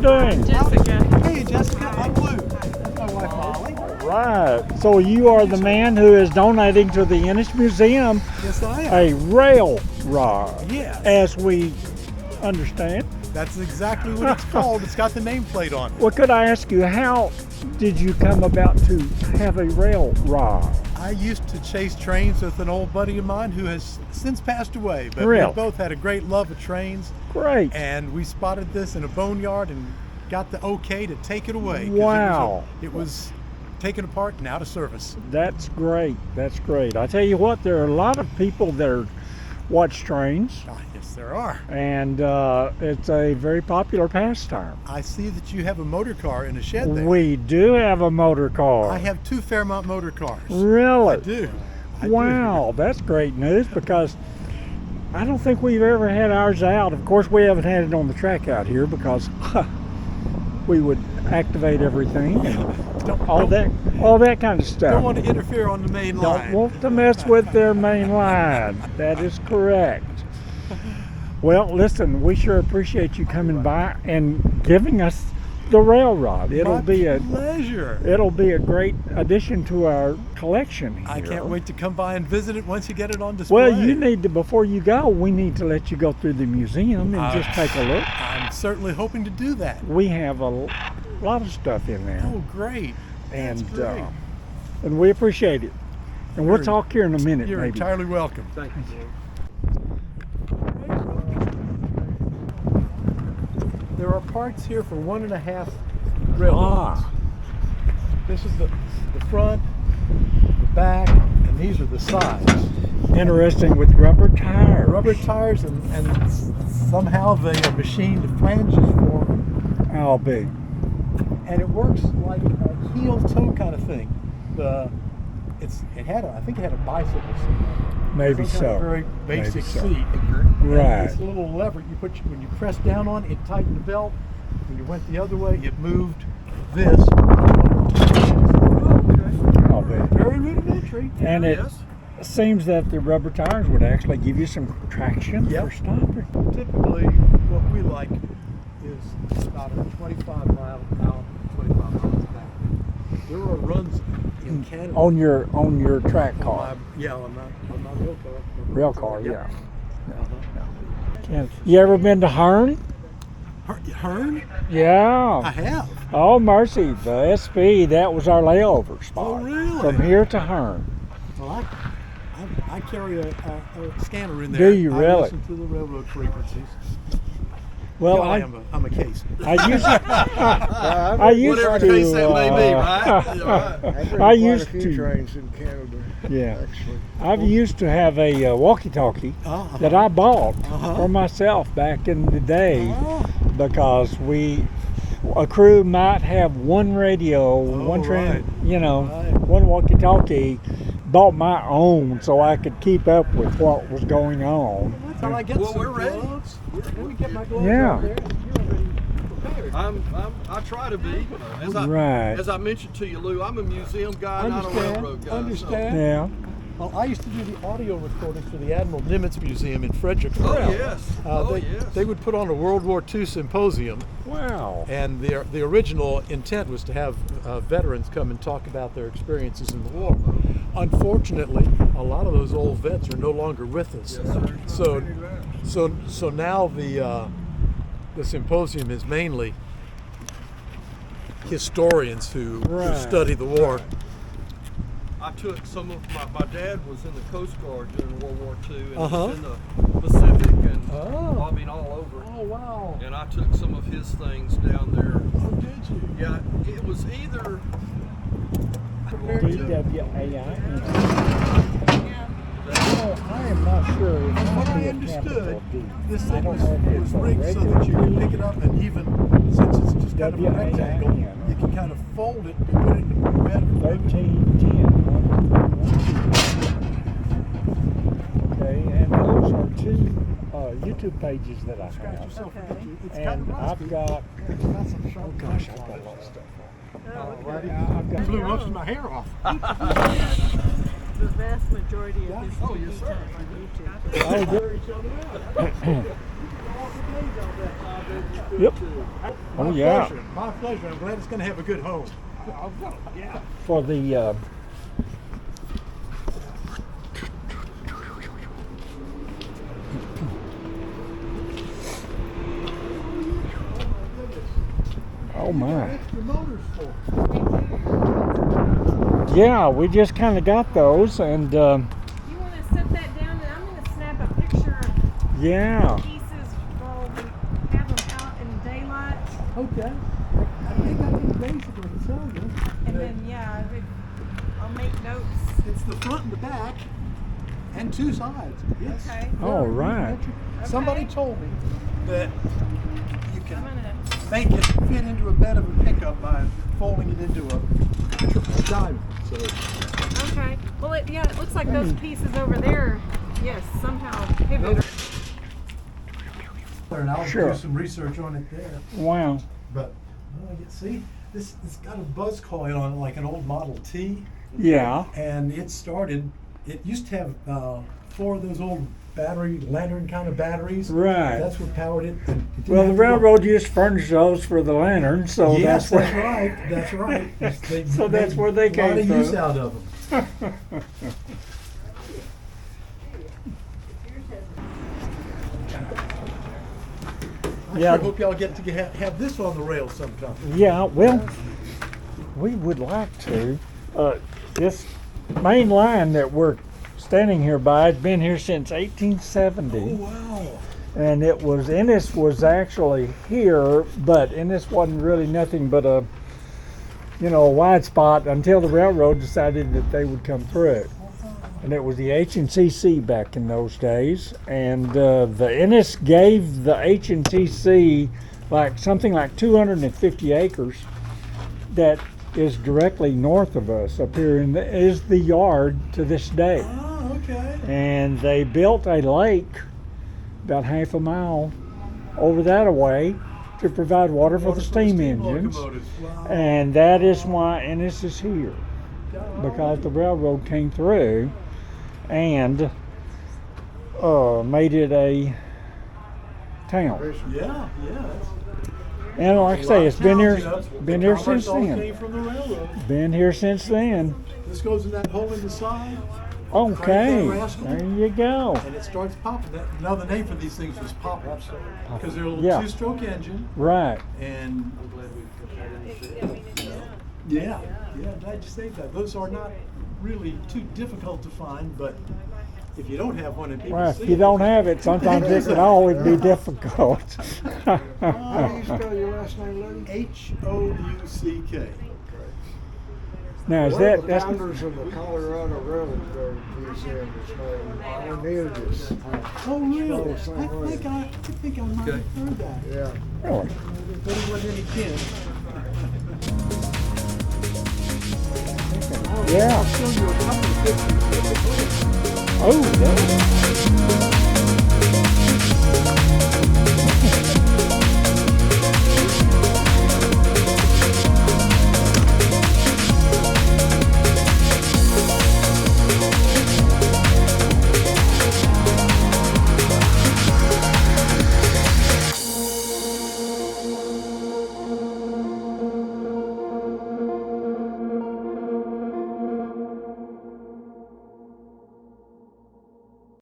doing? Jessica. Hey, Jessica, I'm Lou. That's my wife, Molly. Right. So you are the man who is donating to the Ennis Museum Yes, I am. a rail rod. Yes. As we understand. That's exactly what it's called. It's got the nameplate on it. Well, could I ask you, how did you come about to have a rail rod? I used to chase trains with an old buddy of mine who has since passed away, but Really? we both had a great love of trains, Great. and we spotted this in a boneyard and got the okay to take it away. 'Cause Wow. It was taken apart and out of service. That's great. That's great. I tell you what, there are a lot of people that watch trains, Ah, yes, there are. and it's a very popular pastime. I see that you have a motor car in a shed there. We do have a motor car. I have 2 Fairmont motor cars. Really? I do. I do. Wow, that's great news, because I don't think we've ever had ours out. Of course, we haven't had it on the track out here because we would activate everything and all that kind of stuff. Don't want to interfere on the main line. Don't want to mess with their main line. That is correct. Well, listen, we sure appreciate you coming by and giving us the railroad. My pleasure. It'll be a great addition to our collection here. I can't wait to come by and visit it once you get it on display. Well, you need to, before you go, we need to let you go through the museum and just take a look. I'm certainly hoping to do that. We have a lot of stuff in there. Oh, great. That's and great. And we appreciate it. And we'll You're- talk here in a minute, You're maybe. entirely welcome. Thank you. There are parts here for 1.5 railroads. This is the front, the back, and these are the sides. Interesting, with rubber tires. Rubber tires, and somehow they are machined flanges for them. How big? And it works like a heel toe kind of thing. I think it had a bicycle seat. Maybe Some kind of so. very basic Maybe so. seat. Right. This little lever when you press down on it, it tightened the belt. When you went the other way, it moved this. How big? Very rudimentary. And it seems that the rubber tires would actually give you some traction Yep. for stopping. Typically, what we like is about a 25 mile out, 25 miles back. There are runs in Canada. On your track car. on my Rail car, Yep. yeah. Uh-huh. You ever been to Hearn? Hearn? Yeah. I have. Oh, mercy. The SP, that was our layover spot. Oh, really? From here to Hearn. Well, I carry a scanner in there. Do you I really? listen to the railroad frequencies. Well, Yeah, I'm a case. I used Whatever to, case that may be, right? Yeah, right. I've been I quite used a few to. trains in Canada. Yeah. Actually. I've used to have a walkie-talkie Uh-huh. that I bought Uh-huh. for myself back in the day, Oh. because a crew might have one radio, one right. Right. one walkie-talkie. Bought my own so I could keep up with what was going on. That's how I get Well, some we're ready. gloves. Let me get my gloves Yeah. out there. You're already prepared. I try to be. Right. As I mentioned to you, Lou, I'm a museum guy, not a Understand. railroad guy. Understand. Yeah. Well, I used to do the audio recordings for the Admiral Nimitz Museum in Frederick. So. Oh yes. They would put on a World War II symposium, Wow. and the original intent was to have veterans come and talk about their experiences in the war. Unfortunately, a lot of those old vets are no longer with us. Yes, sir. So now the symposium is mainly historians who Right. study the war. I took some of my dad was in the Coast Guard during World War II, and Uh-huh. he was in the Pacific and Oh. I mean all over. Oh wow! And I took some of his things down there. Oh, did you? Yeah, it was either DWAI. I am not sure. It From might what be I a understood, capital D. this I thing don't was know if it's a rigged so regular that you could D. pick it up, and even since it's just kind of a WAIN. rectangle, you can kind of fold it and put it in the bed. 1310. Okay, and those are 2 YouTube pages that I have. It's And kind of I've got, It's got some sharp gosh, I've lines got a on lot of it. stuff. I I've got, blew most of my hair off. The vast majority of his Oh, yes, sir. time on YouTube. oh, good. Each other out. Yep. Oh My yeah. pleasure. My pleasure. I'm glad it's going to have a good home. Yeah. For the oh my. Extra motors for. Yeah, we just kind of got those, and You want to set that down, and I'm going to snap a picture of yeah. pieces while we have them out in daylight. Okay. I think I can basically tell you. And then, yeah, I'll make notes. It's the front and the back and two sides. It's Okay. All very right. rudimentary. Somebody told me that you I'm can going to. make it fit into a bed of a pickup by folding it into a triple diamond. So Okay. Well, it looks like those pieces over there, yes, somehow pivot. and I'll Sure. do some research on it there. Wow. But see, this it's got a buzz coil on it like an old Model T, Yeah. and it started. It used to have 4 of those old battery lantern kind of batteries. Right. That's what powered it. And it didn't Well, the have to go- railroad used to furnish those for the lanterns, so Yes, that's that's where. right. That's right. They So that's made where they a lot came of use from. out of them. I Yeah. sure hope y'all get to have this on the rails sometime. Yeah, well, we would like to. This main line that we're standing here by has been here since 1870. Oh wow! And it was, Ennis was actually here, but Ennis wasn't really nothing but a, a wide spot until the railroad decided that they would come through. And it was the H&CC back in those days. And the Ennis gave the H&CC something like 250 acres that is directly north of us up here, and is the yard to this day. Oh, okay. And they built a lake about half a mile over that away to provide water for the steam engines. locomotives. Wow. And that is why Ennis is here, because the railroad came through and made it a town. Yeah, yeah. And like I say, it's been here since All came then. from the railroad. Been here since then. This goes in that hole in the side, Okay, Right, rascal. there you go. and it starts popping. Now the name for these things was poppers, because they're a little Yeah. 2-stroke engine, Right. and yeah, glad you saved that. Those are not really too difficult to find, but if you don't have one and people Well, see if you it, don't have it, sometimes it can always be difficult. How do you spell your last name, lady? Houck. Now, is One of that, the that's, founders of the Colorado Railroad Museum is named Cornelius. Oh, really? Spelled the same way. I think I might have heard that. Yeah. really? But it wasn't any kin. Yeah. I'll show you a couple of pictures. Oh, that-